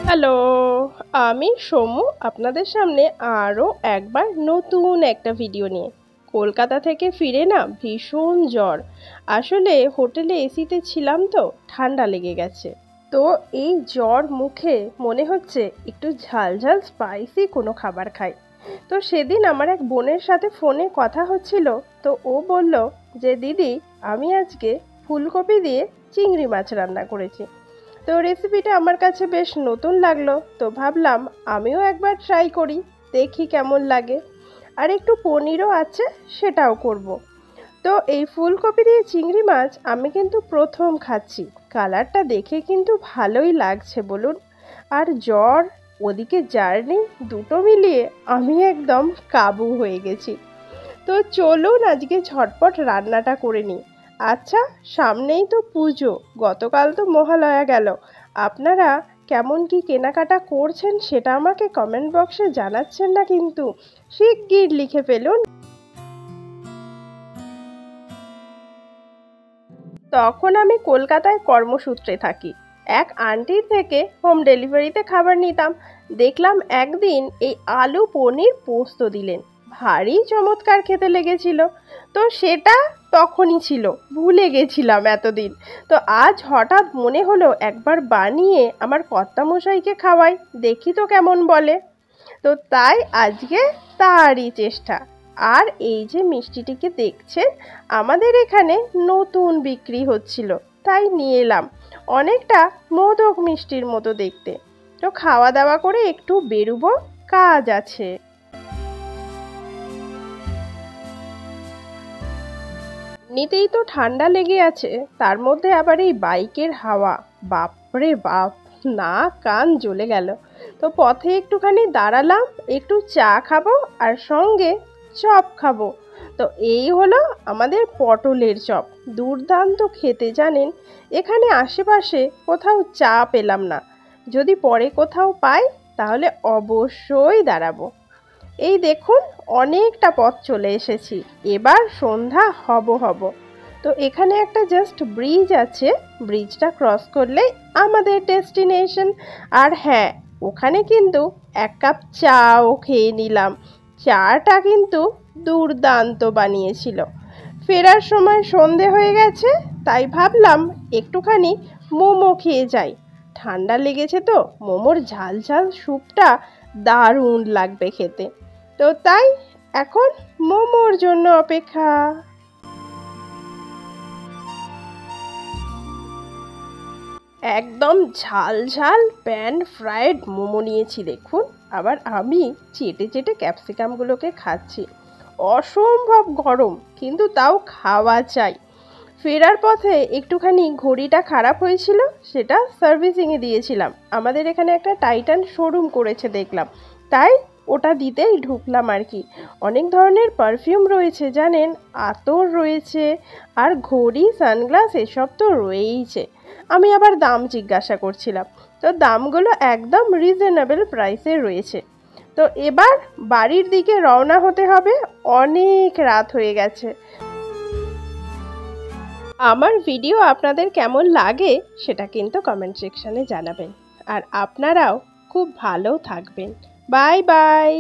Hello, আমি সমু আপনাদের সামনে আরও একবার নতুন একটা ভিডিও নিয়ে। কলকাতা থেকে ফিরে না ভীষণ জ্বর। আসলে হোটেলে এসিতে ছিলাম তো ঠান্ডা লেগে গেছে। তো এই জ্বর মুখে মনে হচ্ছে একটু ঝাল ঝাল স্পাইসি কোনো খাবার খাই। তো সেদিন আমার এক বোনের সাথে ফোনে কথা হচ্ছিল, তো ও বলল যে দিদি আমি আজকে ফুলকপি দিয়ে চিংড়ি মাছ রান্না করেছি। তো রেসিপিটা আমার কাছে বেশ নতুন লাগলো, তো ভাবলাম আমিও একবার ট্রাই করি, দেখি কেমন লাগে। আর একটু পনিরও আছে, সেটাও করব। তো এই ফুলকপি দিয়ে চিংড়ি মাছ আমি কিন্তু প্রথম খাচ্ছি। কালারটা দেখে কিন্তু ভালোই লাগছে বলুন। আর জ্বর ওদিকে জার্নি দুটো মিলিয়ে আমি একদম কাবু হয়ে গেছি। তো চলুন আজকে ঝটপট রান্নাটা করে নিই। আচ্ছা, সামনেই তো পুজো, গতকাল তো মহালয়া গেল। আপনারা কেমন কি কেনাকাটা করছেন সেটা আমাকে কমেন্ট বক্সে জানাচ্ছেন না কিন্তু, শিগগির লিখে ফেলুন। তখন আমি কলকাতায় কর্মসূত্রে থাকি। এক আন্টির থেকে হোম ডেলিভারিতে খাবার নিতাম। দেখলাম একদিন এই আলু পনির পোস্ত দিলেন, ভারী চমৎকার খেতে লেগেছিল। তো সেটা তখনই ছিল, ভুলে গেছিলাম এতদিন। তো আজ হঠাৎ মনে হলো একবার বানিয়ে আমার কর্তামশাইকে খাওয়াই, দেখি তো কেমন বলে। তো তাই আজকে তারই চেষ্টা। আর এই যে মিষ্টিটিকে দেখছেন, আমাদের এখানে নতুন বিক্রি হচ্ছিল, তাই নিয়ে এলাম। অনেকটা মোদক মিষ্টির মতো দেখতে। তো খাওয়া দাওয়া করে একটু বেরোবো, কাজ আছে। এমনিতেই তো ঠান্ডা লেগে আছে, তার মধ্যে আবার এই বাইকের হাওয়া, বাপরে বাপ, না কান জ্বলে গেল। তো পথে একটুখানি দাঁড়ালাম, একটু চা খাবো আর সঙ্গে চপ খাবো। তো এই হলো আমাদের পটলের চপ, দুর্দান্ত খেতে জানেন। এখানে আশেপাশে কোথাও চা পেলাম না, যদি পরে কোথাও পাই তাহলে অবশ্যই দাঁড়াবো। এই দেখুন, অনেকটা পথ চলে এসেছি, এবার সন্ধ্যা হব। তো এখানে একটা জাস্ট ব্রিজ আছে, ব্রিজটা ক্রস করলেই আমাদের ডেস্টিনেশন। আর হ্যাঁ, ওখানে কিন্তু এক কাপ চাও খেয়ে নিলাম। চাটা কিন্তু দুর্দান্ত বানিয়েছিল। ফেরার সময় সন্ধে হয়ে গেছে, তাই ভাবলাম একটুখানি মোমো খেয়ে যাই। ঠান্ডা লেগেছে তো মোমোর ঝাল ঝাল স্যুপটা দারুণ লাগবে খেতে। তো তাই এখন মোমোর জন্য অপেক্ষা। একদম ঝাল ঝাল প্যান ফ্রাইড মোমো নিয়েছি দেখুন। আবার আমি চেটে চেটে ক্যাপসিকামগুলোকে খাচ্ছি। অসম্ভব গরম, কিন্তু তাও খাওয়া চাই। ফেরার পথে একটুখানি ঘড়িটা খারাপ হয়েছিল, সেটা সার্ভিসিংয়ে দিয়েছিলাম। আমাদের এখানে একটা টাইটান শোরুম করেছে দেখলাম, তাই ওটা দিতেই ঢুকলাম আর কি। অনেক ধরনের পারফিউম রয়েছে জানেন, আতর রয়েছে, আর ঘড়ি, সানগ্লাস এসব তো রয়েইছে। আমি আবার দাম জিজ্ঞাসা করছিলাম, তো দামগুলো একদম রিজনেবল প্রাইসে রয়েছে। তো এবার বাড়ির দিকে রওনা হতে হবে, অনেক রাত হয়ে গেছে। আমার ভিডিও আপনাদের কেমন লাগে সেটা কিন্তু কমেন্ট সেকশানে জানাবেন। আর আপনারাও খুব ভালো থাকবেন। Bye bye.